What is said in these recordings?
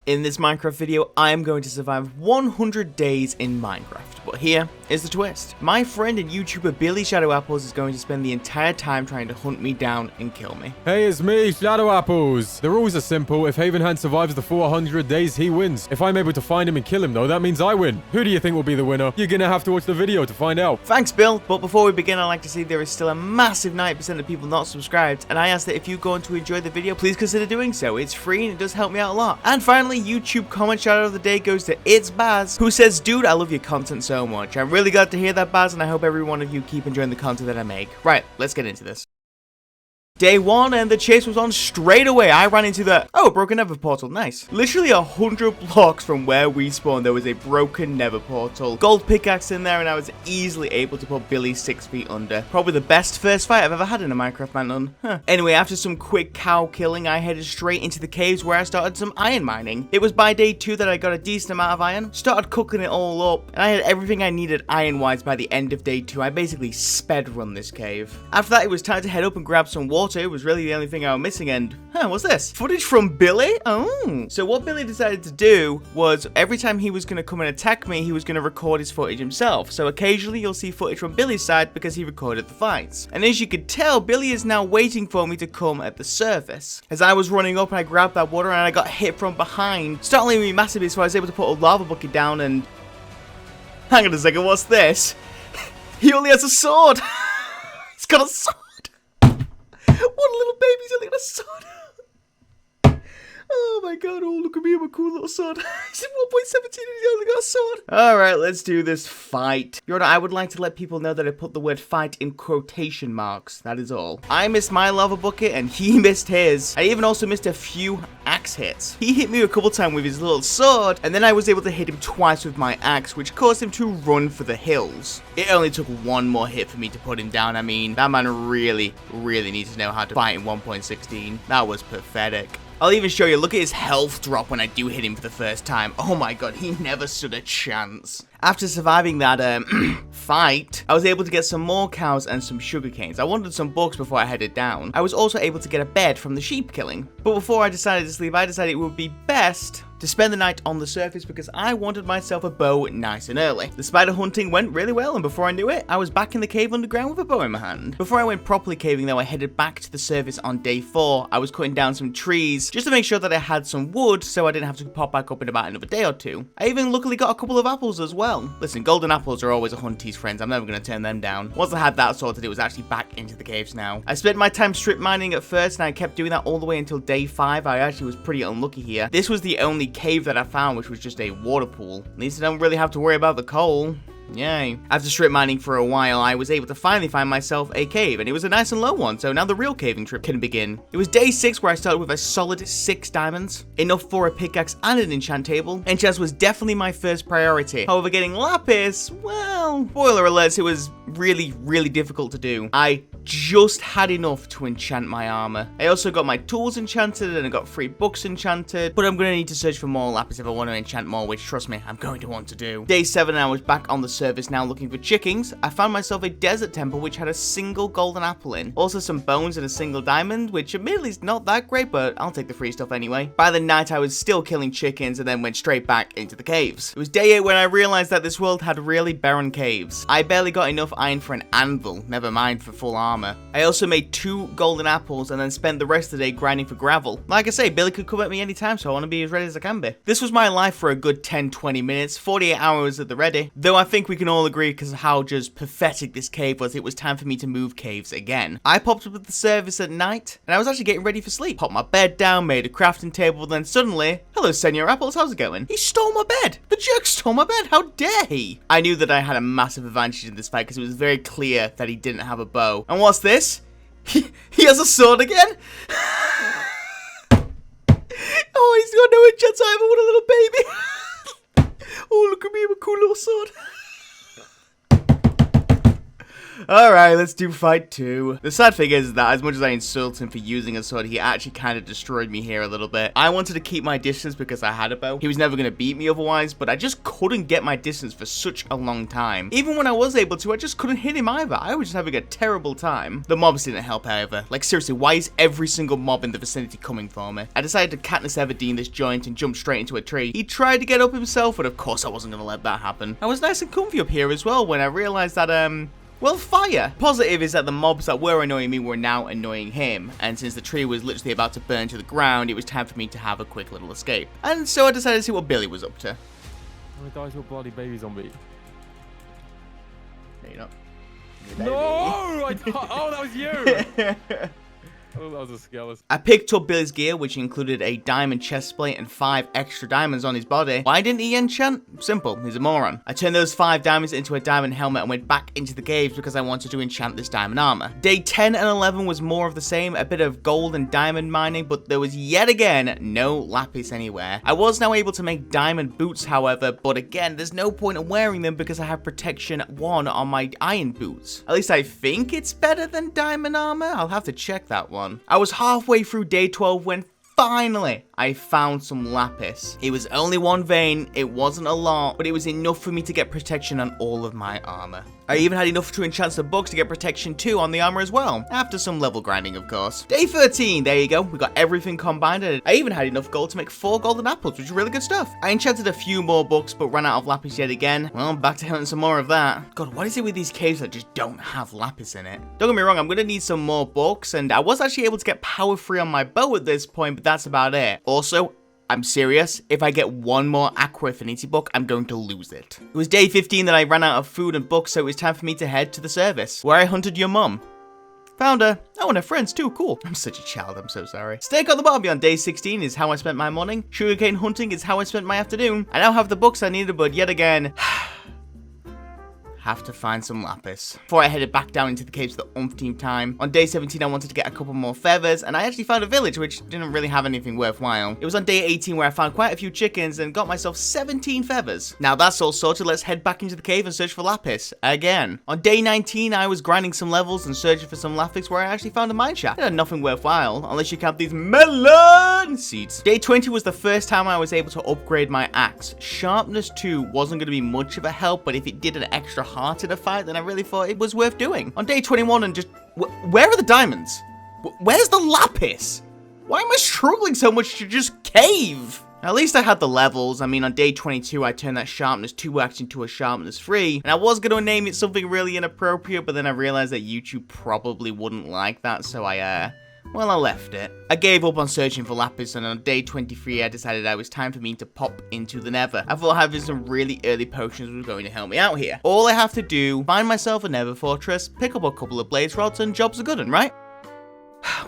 In this Minecraft video, I am going to survive 100 days in Minecraft. But here is the twist. My friend and YouTuber Billy ShadowApples is going to spend the entire time trying to hunt me down and kill me. Hey, it's me, ShadowApples. The rules are simple. If Havenhand survives the 400 days, he wins. If I'm able to find him and kill him, though, that means I win. Who do you think will be the winner? You're gonna have to watch the video to find out. Thanks, Bill. But before we begin, I'd like to say there is still a massive 90% of people not subscribed, and I ask that if you're going to enjoy the video, please consider doing so. It's free and it does help me out a lot. And finally, YouTube comment shout out of the day goes to It's Baz, who says, "Dude, I love your content so much." I'm really glad to hear that, Baz, and I hope every one of you keep enjoying the content that I make. Right, let's get into this. Day 1, and the chase was on straight away. I ran into the... Oh, broken nether portal. Nice. Literally 100 blocks from where we spawned, there was a broken nether portal. Gold pickaxe in there, and I was easily able to put Billy 6 feet under. Probably the best first fight I've ever had in a Minecraft Manhunt. Huh. Anyway, after some quick cow killing, I headed straight into the caves where I started some iron mining. It was by day 2 that I got a decent amount of iron. Started cooking it all up, and I had everything I needed iron-wise by the end of day 2. I basically sped run this cave. After that, it was time to head up and grab some water. It was really the only thing I was missing, and what's this? Footage from Billy? Oh. So what Billy decided to do was every time he was going to come and attack me, he was going to record his footage himself. So occasionally you'll see footage from Billy's side because he recorded the fights. And as you could tell, Billy is now waiting for me to come at the surface. As I was running up and I grabbed that water and I got hit from behind, startling me massively, so I was able to put a lava bucket down and... Hang on a second, what's this? He only has a sword! He's got a sword! What a little baby's only got a sword. Oh my god, oh look at me, I'm a cool little sword. He's at 1.17 and he's only got a sword. Alright, let's do this fight. Your Honor, I would like to let people know that I put the word fight in quotation marks. That is all. I missed my lava bucket and he missed his. I even also missed a few axe hits. He hit me a couple times with his little sword, and then I was able to hit him twice with my axe, which caused him to run for the hills. It only took one more hit for me to put him down. I mean, that man really needs to know how to fight in 1.16. That was pathetic. I'll even show you, look at his health drop when I do hit him for the first time. Oh my god, he never stood a chance. After surviving that fight, I was able to get some more cows and some sugar canes. I wanted some books before I headed down. I was also able to get a bed from the sheep killing. But before I decided to sleep, I decided it would be best to spend the night on the surface because I wanted myself a bow nice and early. The spider hunting went really well, and before I knew it, I was back in the cave underground with a bow in my hand. Before I went properly caving though, I headed back to the surface on day 4. I was cutting down some trees just to make sure that I had some wood so I didn't have to pop back up in about another day or 2. I even luckily got a couple of apples as well. Listen, golden apples are always a hunty's friends. I'm never going to turn them down. Once I had that sorted, it was actually back into the caves now. I spent my time strip mining at first, and I kept doing that all the way until day 5. I actually was pretty unlucky here. This was the only cave that I found which was just a water pool. At least I don't really have to worry about the coal. Yay. After strip mining for a while, I was able to finally find myself a cave, and it was a nice and low one, so now the real caving trip can begin. It was day 6 where I started with a solid 6 diamonds, enough for a pickaxe and an enchant table. Enchant was definitely my first priority. However, getting lapis, well, spoiler alerts, it was really difficult to do. I just had enough to enchant my armor. I also got my tools enchanted and I got 3 books enchanted, but I'm going to need to search for more lapis if I want to enchant more, which trust me, I'm going to want to do. Day 7, I was back on the surface now looking for chickens. I found myself a desert temple which had a single golden apple in. Also some bones and a single diamond, which admittedly is not that great, but I'll take the free stuff anyway. By the night, I was still killing chickens and then went straight back into the caves. It was day 8 when I realized that this world had really barren caves. I barely got enough iron for an anvil, never mind for full armor. I also made 2 golden apples and then spent the rest of the day grinding for gravel. Like I say, Billy could come at me anytime, so I want to be as ready as I can be. This was my life for a good 10-20 minutes, 48 hours at the ready. Though I think we can all agree because of how just pathetic this cave was, it was time for me to move caves again. I popped up at the surface at night, and I was actually getting ready for sleep. Popped my bed down, made a crafting table, then suddenly, hello Senor Apples, how's it going? He stole my bed! The jerk stole my bed, how dare he! I knew that I had a massive advantage in this fight because it was very clear that he didn't have a bow. And what's this? He has a sword again? Oh, he's got no enchants either, what a little baby! Oh, look at me, I'm a cool little sword. Alright, let's do fight 2. The sad thing is that as much as I insult him for using a sword, he actually kind of destroyed me here a little bit. I wanted to keep my distance because I had a bow. He was never going to beat me otherwise, but I just couldn't get my distance for such a long time. Even when I was able to, I just couldn't hit him either. I was just having a terrible time. The mobs didn't help, however. Like, seriously, why is every single mob in the vicinity coming for me? I decided to Katniss Everdeen this joint and jump straight into a tree. He tried to get up himself, but of course I wasn't going to let that happen. I was nice and comfy up here as well when I realized that, well, fire. Positive is that the mobs that were annoying me were now annoying him, and since the tree was literally about to burn to the ground, it was time for me to have a quick little escape. And so I decided to see what Billy was up to. Oh, guys, your bloody baby zombie. No, you're not. No! Oh, that was you! Oh, that was a skeleton. I picked up Billy's gear, which included a diamond chest plate and 5 extra diamonds on his body. Why didn't he enchant? Simple, he's a moron. I turned those 5 diamonds into a diamond helmet and went back into the caves because I wanted to enchant this diamond armor. Day 10 and 11 was more of the same, a bit of gold and diamond mining, but there was yet again no lapis anywhere. I was now able to make diamond boots, however, but again, there's no point in wearing them because I have protection 1 on my iron boots. At least I think it's better than diamond armor. I'll have to check that one. I was halfway through day 12 when finally I found some lapis. It was only 1 vein, it wasn't a lot, but it was enough for me to get protection on all of my armor. I even had enough to enchant some books to get protection 2 on the armor as well, after some level grinding of course. Day 13, there you go, we got everything combined, and I even had enough gold to make 4 golden apples, which is really good stuff. I enchanted a few more books, but ran out of lapis yet again. Well, back to hunting some more of that. God, what is it with these caves that just don't have lapis in it? Don't get me wrong, I'm gonna need some more books, and I was actually able to get power 3 on my bow at this point, but that's about it. Also, I'm serious, if I get 1 more Aqua Affinity book, I'm going to lose it. It was day 15 that I ran out of food and books, so it was time for me to head to the service, where I hunted your mum. Found her. Oh, and her friends too, cool. I'm such a child, I'm so sorry. Steak on the barbie on day 16 is how I spent my morning. Sugarcane hunting is how I spent my afternoon. I now have the books I needed, but yet again, have to find some lapis. Before I headed back down into the caves for the umpteenth time, on day 17 I wanted to get a couple more feathers, and I actually found a village which didn't really have anything worthwhile. It was on day 18 where I found quite a few chickens and got myself 17 feathers. Now that's all sorted, let's head back into the cave and search for lapis again. On day 19 I was grinding some levels and searching for some lapis where I actually found a mine shaft. It had nothing worthwhile, unless you count these melon seeds. Day 20 was the first time I was able to upgrade my axe. Sharpness 2 wasn't going to be much of a help, but if it did an extra heart in a fight, then I really thought it was worth doing. On day 21 and just... where are the diamonds? Where's the lapis? Why am I struggling so much to just cave? At least I had the levels. I mean, on day 22, I turned that sharpness 2 axe into a sharpness 3. And I was going to name it something really inappropriate, but then I realized that YouTube probably wouldn't like that, so well, I left it. I gave up on searching for lapis, and on day 23, I decided it was time for me to pop into the nether. I thought having some really early potions was going to help me out here. All I have to do, find myself a nether fortress, pick up a couple of blaze rods, and job's a good one, right?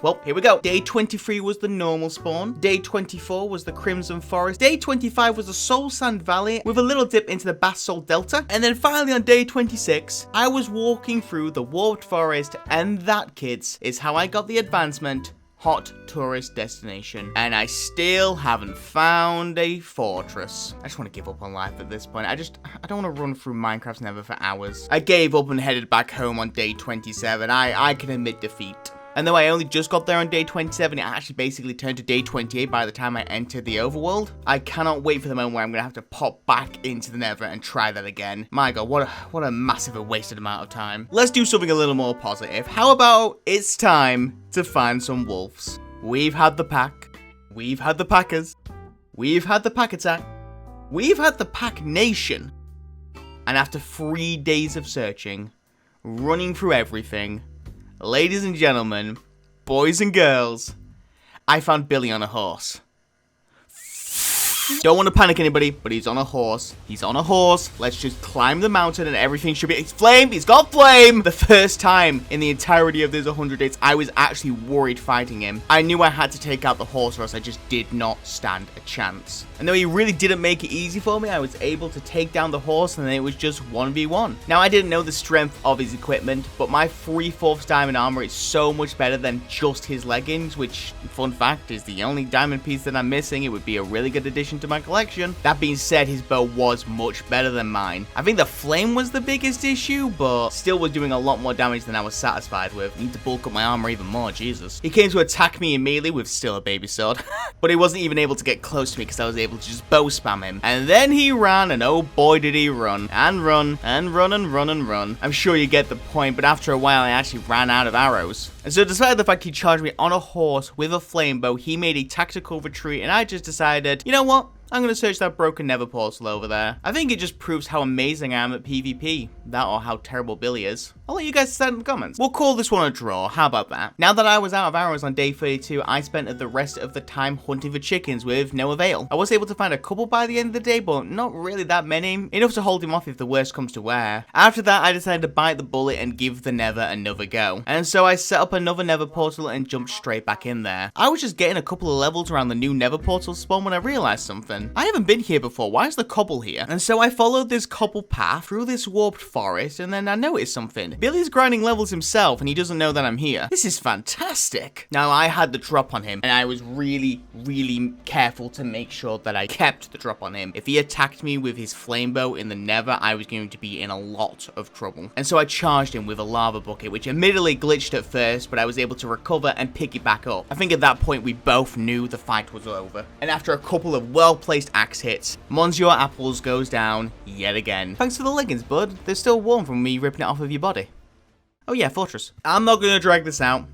Well, here we go. Day 23 was the normal spawn. Day 24 was the Crimson Forest. Day 25 was the Soul Sand Valley with a little dip into the Basalt Delta. And then finally on day 26, I was walking through the Warped Forest, and that, kids, is how I got the advancement hot tourist destination. And I still haven't found a fortress. I just want to give up on life at this point. I don't want to run through Minecraft's nether for hours. I gave up and headed back home on day 27. I can admit defeat. And though I only just got there on day 27, it actually basically turned to day 28 by the time I entered the overworld. I cannot wait for the moment where I'm going to have to pop back into the nether and try that again. My god, what a massive wasted amount of time. Let's do something a little more positive. How about it's time to find some wolves? We've had the pack. We've had the packers. We've had the pack attack. We've had the pack nation. And after 3 days of searching, running through everything, ladies and gentlemen, boys and girls, I found Billy on a horse. Don't want to panic anybody, but he's on a horse. He's on a horse. Let's just climb the mountain and everything should be... It's flame! He's got flame! The first time in the entirety of this 100 days, I was actually worried fighting him. I knew I had to take out the horse or else I just did not stand a chance. And though he really didn't make it easy for me, I was able to take down the horse and then it was just 1v1. Now, I didn't know the strength of his equipment, but my 3/4 diamond armor is so much better than just his leggings, which, fun fact, is the only diamond piece that I'm missing. It would be a really good addition to my collection. That being said, his bow was much better than mine. I think the flame was the biggest issue, but still was doing a lot more damage than I was satisfied with. I need to bulk up my armor even more, Jesus. He came to attack me immediately with still a baby sword, but he wasn't even able to get close to me because I was able to just bow spam him. And then he ran, and oh boy did he run, and run, and run, and run, and run. I'm sure you get the point, but after a while I actually ran out of arrows. And so despite the fact he charged me on a horse with a flame bow, he made a tactical retreat, and I just decided, you know what? I'm going to search that broken nether portal over there. I think it just proves how amazing I am at PvP. That or how terrible Billy is. I'll let you guys decide in the comments. We'll call this one a draw. How about that? Now that I was out of arrows on day 32, I spent the rest of the time hunting for chickens with no avail. I was able to find a couple by the end of the day, but not really that many. Enough to hold him off if the worst comes to wear. After that, I decided to bite the bullet and give the nether another go. And so I set up another nether portal and jumped straight back in there. I was just getting a couple of levels around the new nether portal spawn when I realized something. I haven't been here before. Why is the cobble here? And so I followed this cobble path through this warped forest, and then I noticed something. Billy's grinding levels himself, and he doesn't know that I'm here. This is fantastic. Now, I had the drop on him, and I was really careful to make sure that I kept the drop on him. If he attacked me with his flame bow in the nether, I was going to be in a lot of trouble. And so I charged him with a lava bucket, which admittedly glitched at first, but I was able to recover and pick it back up. I think at that point, we both knew the fight was over. And after a couple of well-placed axe hits, ShadowApples goes down yet again. Thanks for the leggings, bud. They're still warm from me ripping it off of your body. Oh yeah, Fortress. I'm not going to drag this out.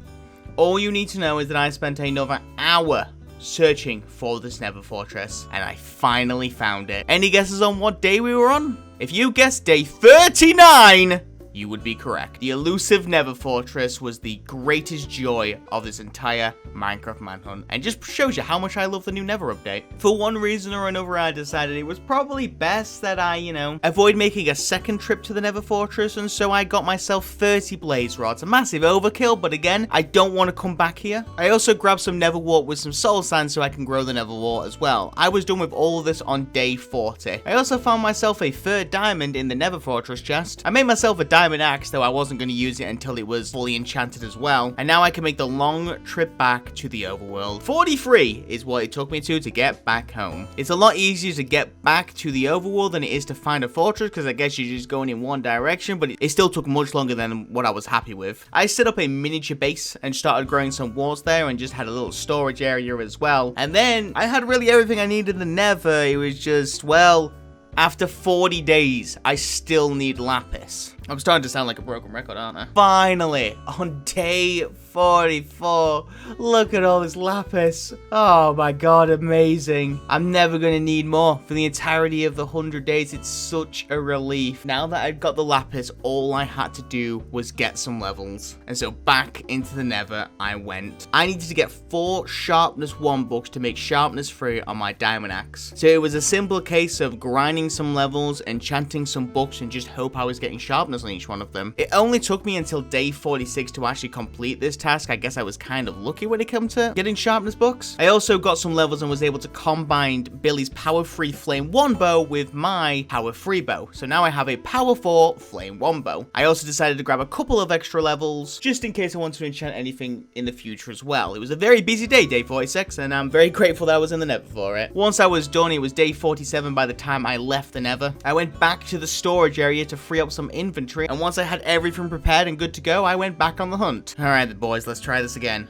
All you need to know is that I spent another hour searching for this nether fortress, and I finally found it. Any guesses on what day we were on? If you guessed day 39, you would be correct. The elusive nether fortress was the greatest joy of this entire Minecraft Manhunt, and just shows you how much I love the new nether update. For one reason or another, I decided it was probably best that I, avoid making a second trip to the nether fortress, and so I got myself 30 blaze rods. A massive overkill, but again, I don't want to come back here. I also grabbed some nether wart with some soul sand so I can grow the nether wart as well. I was done with all of this on day 40. I also found myself a third diamond in the nether fortress chest. I made myself a diamond axe, though I wasn't going to use it until it was fully enchanted as well. And now I can make the long trip back to the overworld. 43 is what it took me to get back home. It's a lot easier to get back to the overworld than it is to find a fortress, because I guess you're just going in one direction, but it still took much longer than what I was happy with. I set up a miniature base and started growing some walls there, and just had a little storage area as well. And then I had really everything I needed in the nether. It was just, well, after 40 days, I still need lapis. I'm starting to sound like a broken record, aren't I? Finally, on day 44, look at all this lapis. Oh my god, amazing. I'm never going to need more for the entirety of the 100 days. It's such a relief. Now that I'd got the lapis, all I had to do was get some levels. And so back into the nether I went. I needed to get 4 sharpness 1 books to make sharpness 3 on my diamond axe. So it was a simple case of grinding some levels, enchanting some books, and just hope I was getting sharpness on each one of them. It only took me until day 46 to actually complete this task. I guess I was kind of lucky when it came to getting sharpness books. I also got some levels and was able to combine Billy's power 3 flame 1 bow with my power 3 bow. So now I have a power 4 flame 1 bow. I also decided to grab a couple of extra levels just in case I wanted to enchant anything in the future as well. It was a very busy day 46, and I'm very grateful that I was in the nether for it. Once I was done, it was day 47 by the time I left the nether. I went back to the storage area to free up some inventory, and once I had everything prepared and good to go, I went back on the hunt. Alright boys, let's try this again.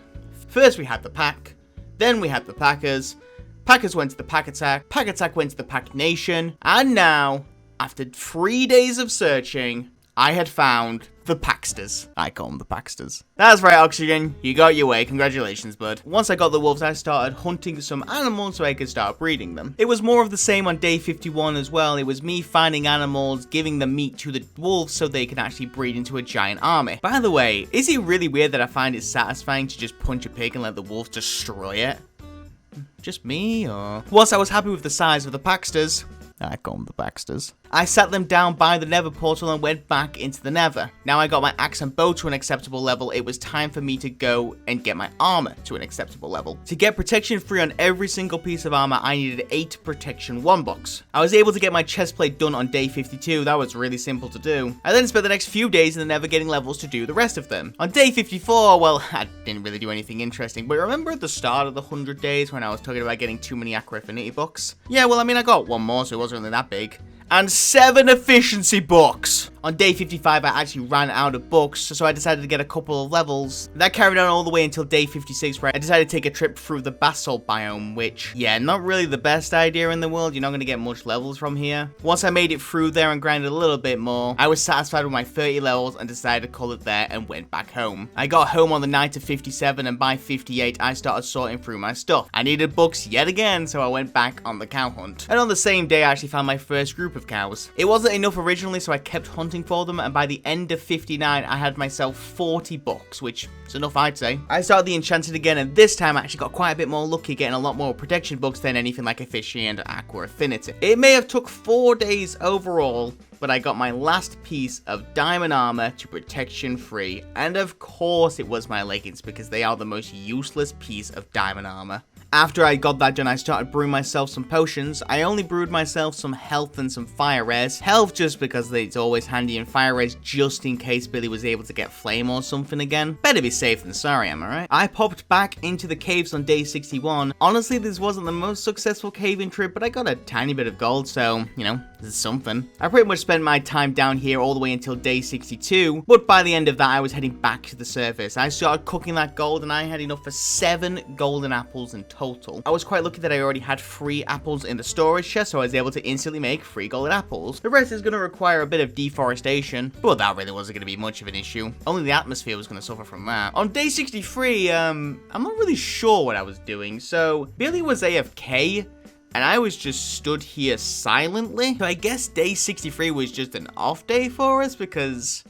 First we had the pack, then we had the packers. Packers went to the pack attack went to the pack nation, and now, after 3 days of searching, I had found the Paxters. I call them the Paxters. That's right, Oxygen. You got your way. Congratulations, bud. Once I got the wolves, I started hunting some animals so I could start breeding them. It was more of the same on day 51 as well. It was me finding animals, giving the meat to the wolves so they can actually breed into a giant army. By the way, is it really weird that I find it satisfying to just punch a pig and let the wolves destroy it? Just me, or? Once I was happy with the size of the Paxters, I call them the Paxters. I sat them down by the Nether portal and went back into the Nether. Now I got my axe and bow to an acceptable level, it was time for me to go and get my armor to an acceptable level. To get protection free on every single piece of armor, I needed 8 protection 1 box. I was able to get my chestplate done on day 52, that was really simple to do. I then spent the next few days in the Nether getting levels to do the rest of them. On day 54, well, I didn't really do anything interesting, but remember at the start of the 100 days when I was talking about getting too many Aqua Affinity books? Yeah, well, I mean, I got 1 more, so it wasn't really that big. And 7 efficiency books! On day 55, I actually ran out of books, so I decided to get a couple of levels. That carried on all the way until day 56, where I decided to take a trip through the basalt biome, which, yeah, not really the best idea in the world. You're not going to get much levels from here. Once I made it through there and grinded a little bit more, I was satisfied with my 30 levels and decided to call it there and went back home. I got home on the night of 57, and by 58, I started sorting through my stuff. I needed books yet again, so I went back on the cow hunt. And on the same day, I actually found my first group of cows. It wasn't enough originally, so I kept hunting for them, and by the end of 59, I had myself 40 books, which is enough, I'd say. I started the enchanted again, and this time I actually got quite a bit more lucky, getting a lot more protection books than anything like Efficiency and Aqua Affinity. It may have took 4 days overall, but I got my last piece of diamond armor to protection free, and of course it was my leggings, because they are the most useless piece of diamond armor. After I got that done, I started brewing myself some potions. I only brewed myself some health and some fire rares. Health just because it's always handy, and fire rares just in case Billy was able to get flame or something again. Better be safe than sorry, am I right? I popped back into the caves on day 61. Honestly, this wasn't the most successful caving trip, but I got a tiny bit of gold, so, you know, this is something. I pretty much spent my time down here all the way until day 62, but by the end of that, I was heading back to the surface. I started cooking that gold, and I had enough for 7 golden apples in total. I was quite lucky that I already had 3 apples in the storage chest, so I was able to instantly make 3 golden apples. The rest is going to require a bit of deforestation, but that really wasn't going to be much of an issue. Only the atmosphere was going to suffer from that. On day 63, I'm not really sure what I was doing. So Billy was AFK, and I was just stood here silently. So I guess day 63 was just an off day for us because,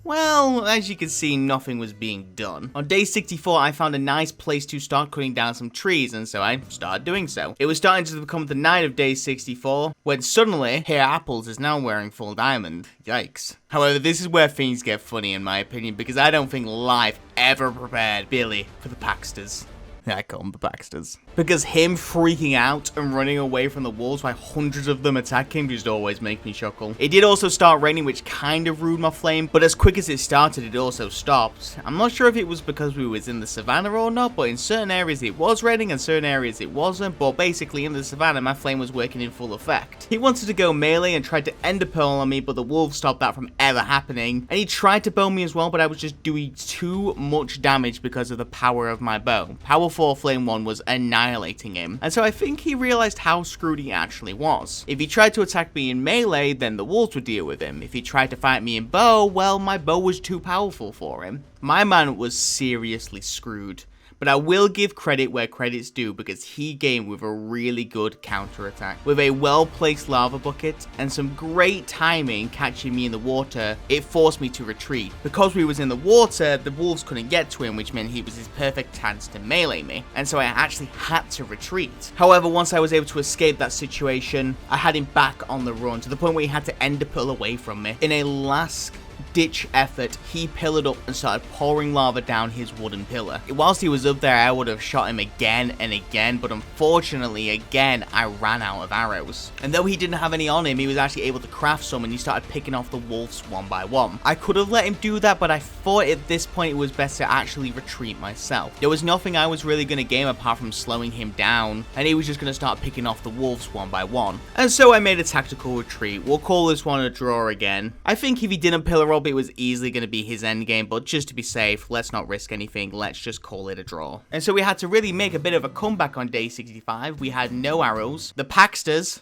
well, as you can see, nothing was being done. On day 64, I found a nice place to start cutting down some trees, and so I started doing so. It was starting to become the night of day 64, when suddenly, ShadowApples is now wearing full diamond. Yikes. However, this is where things get funny in my opinion, because I don't think life ever prepared Billy for the Paxters. I call them the Baxters. Because him freaking out and running away from the wolves while hundreds of them attack him just always make me chuckle. It did also start raining, which kind of ruined my flame, but as quick as it started, it also stopped. I'm not sure if it was because we was in the savannah or not, but in certain areas it was raining and certain areas it wasn't, but basically in the savannah, my flame was working in full effect. He wanted to go melee and tried to end a pearl on me, but the wolves stopped that from ever happening, and he tried to bow me as well, but I was just doing too much damage because of the power of my bow. Power 4 Flame 1 was annihilating him, and so I think he realized how screwed he actually was. If he tried to attack me in melee, then the wolves would deal with him. If he tried to fight me in bow, well, my bow was too powerful for him. My man was seriously screwed. But I will give credit where credit's due, because he gamed with a really good counterattack. With a well-placed lava bucket and some great timing catching me in the water, it forced me to retreat. Because we was in the water, the wolves couldn't get to him, which meant he was his perfect chance to melee me. And so I actually had to retreat. However, once I was able to escape that situation, I had him back on the run, to the point where he had to end a pull away from me. In a last ditch effort, he pillared up and started pouring lava down his wooden pillar. Whilst he was up there, I would have shot him again and again, but unfortunately, again, I ran out of arrows. And though he didn't have any on him, he was actually able to craft some, and he started picking off the wolves one by one. I could have let him do that, but I thought at this point it was best to actually retreat myself. There was nothing I was really going to gain apart from slowing him down, and he was just going to start picking off the wolves one by one. And so I made a tactical retreat. We'll call this one a draw again. I think if he didn't pillar up, it was easily going to be his endgame, but just to be safe, let's not risk anything, let's just call it a draw. And so we had to really make a bit of a comeback on day 65. We had no arrows. The Paxters,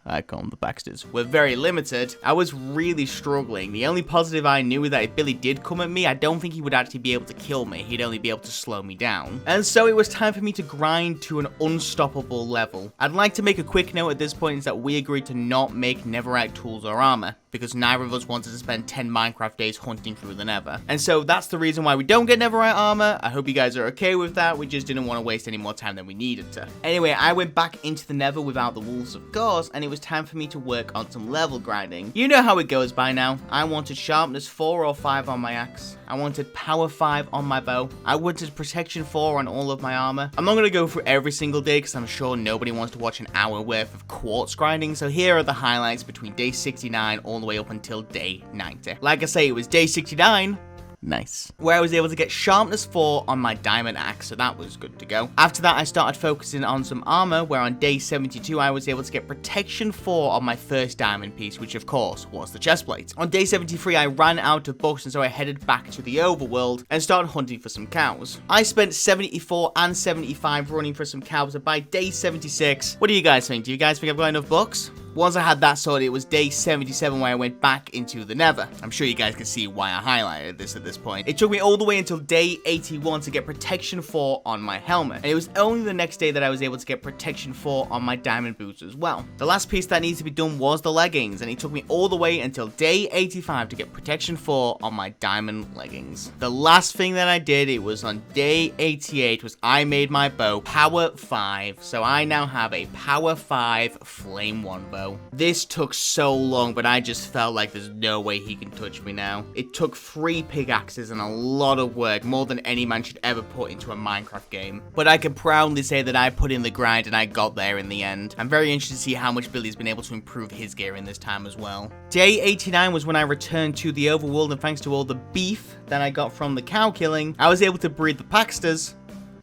I call them the Baxters, were very limited. I was really struggling. The only positive I knew was that if Billy did come at me, I don't think he would actually be able to kill me. He'd only be able to slow me down. And so it was time for me to grind to an unstoppable level. I'd like to make a quick note at this point is that we agreed to not make netherite tools or armor, because neither of us wanted to spend 10 Minecraft days hunting through the nether. And so that's the reason why we don't get netherite armor. I hope you guys are okay with that. We just didn't want to waste any more time than we needed to. Anyway, I went back into the nether without the wolves, of course, and it was time for me to work on some level grinding. You know how it goes by now. I wanted sharpness 4 or 5 on my axe. I wanted power 5 on my bow. I wanted protection 4 on all of my armor. I'm not going to go through every single day because I'm sure nobody wants to watch an hour worth of quartz grinding, so here are the highlights between day 69 all the way up until day 90. Like I say, it was day 69. Nice. Where I was able to get sharpness 4 on my diamond axe, so that was good to go. After that, I started focusing on some armor, where on day 72, I was able to get protection 4 on my first diamond piece, which of course was the chestplate. On day 73, I ran out of books, and so I headed back to the overworld and started hunting for some cows. I spent 74 and 75 running for some cows, and by day 76, what do you guys think? Do you guys think I've got enough books? Once I had that sorted, it was day 77 where I went back into the nether. I'm sure you guys can see why I highlighted this at this point. It took me all the way until day 81 to get protection 4 on my helmet. And it was only the next day that I was able to get protection 4 on my diamond boots as well. The last piece that needs to be done was the leggings, and it took me all the way until day 85 to get protection 4 on my diamond leggings. The last thing that I did, it was on day 88, was I made my bow power 5. So I now have a power 5 flame 1 bow. This took so long, but I just felt like there's no way he can touch me now. It took 3 pickaxes and a lot of work, more than any man should ever put into a Minecraft game. But I can proudly say that I put in the grind and I got there in the end. I'm very interested to see how much Billy's been able to improve his gear in this time as well. Day 89 was when I returned to the overworld, and thanks to all the beef that I got from the cow killing, I was able to breed the Paxters.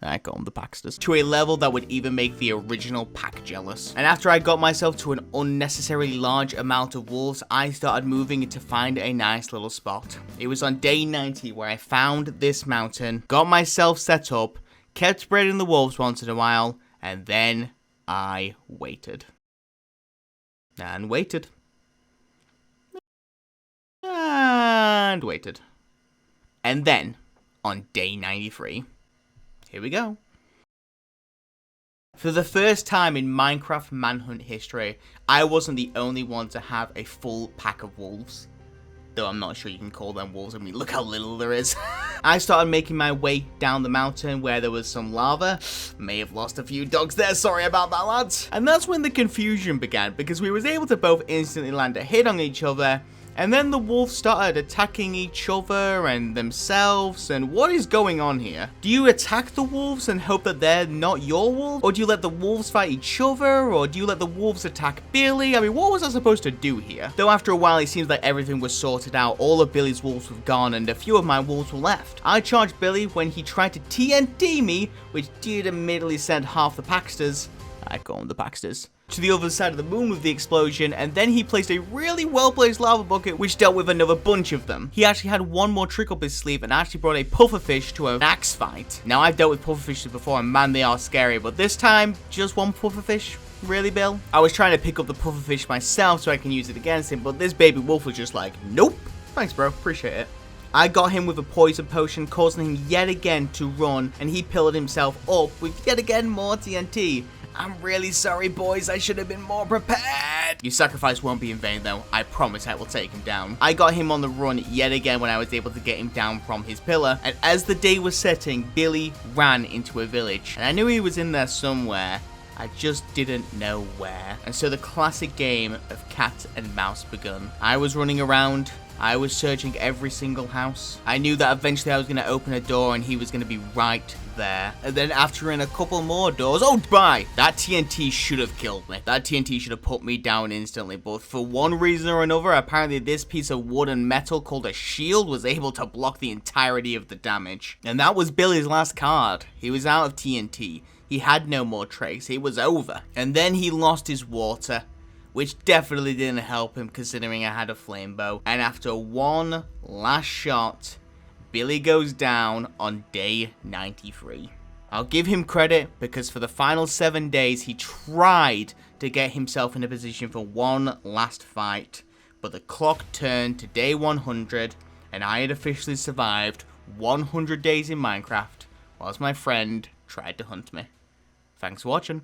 I call them the Paxters, to a level that would even make the original pack jealous. And after I got myself to an unnecessarily large amount of wolves, I started moving to find a nice little spot. It was on day 90 where I found this mountain, got myself set up, kept spreading the wolves once in a while, and then I waited. And waited. And waited. And then, on day 93... here we go. For the first time in Minecraft Manhunt history, I wasn't the only one to have a full pack of wolves. Though I'm not sure you can call them wolves. I mean, look how little there is. I started making my way down the mountain where there was some lava. May have lost a few dogs there. Sorry about that, lads. And that's when the confusion began, because we was able to both instantly land a hit on each other. And then the wolves started attacking each other and themselves, and what is going on here? Do you attack the wolves and hope that they're not your wolves? Or do you let the wolves fight each other? Or do you let the wolves attack Billy? I mean, what was I supposed to do here? Though after a while, it seems like everything was sorted out. All of Billy's wolves were gone, and a few of my wolves were left. I charged Billy when he tried to TNT me, which did immediately send half the Paxters. I call them the Paxters. To the other side of the moon with the explosion, and then he placed a really well-placed lava bucket which dealt with another bunch of them. He actually had one more trick up his sleeve and actually brought a pufferfish to an axe fight. Now, I've dealt with pufferfishes before, and man, they are scary, but this time, just one pufferfish? Really, Bill? I was trying to pick up the pufferfish myself so I can use it against him, but this baby wolf was just like, nope. Thanks, bro. Appreciate it. I got him with a poison potion, causing him yet again to run, and he pillared himself up with yet again more TNT. I'm really sorry, boys. I should have been more prepared. Your sacrifice won't be in vain, though. I promise I will take him down. I got him on the run yet again when I was able to get him down from his pillar. And as the day was setting, Billy ran into a village. And I knew he was in there somewhere. I just didn't know where. And so the classic game of cat and mouse begun. I was running around. I was searching every single house. I knew that eventually I was going to open a door and he was going to be right there. And then after in a couple more doors, oh my, that TNT should have killed me. That TNT should have put me down instantly. But for one reason or another, apparently this piece of wood and metal called a shield was able to block the entirety of the damage. And that was Billy's last card. He was out of TNT. He had no more tricks. It was over. And then he lost his water, which definitely didn't help him considering I had a flame bow. And after one last shot, Billy goes down on day 93. I'll give him credit because for the final 7 days, he tried to get himself in a position for one last fight. But the clock turned to day 100 and I had officially survived 100 days in Minecraft whilst my friend tried to hunt me. Thanks for watching.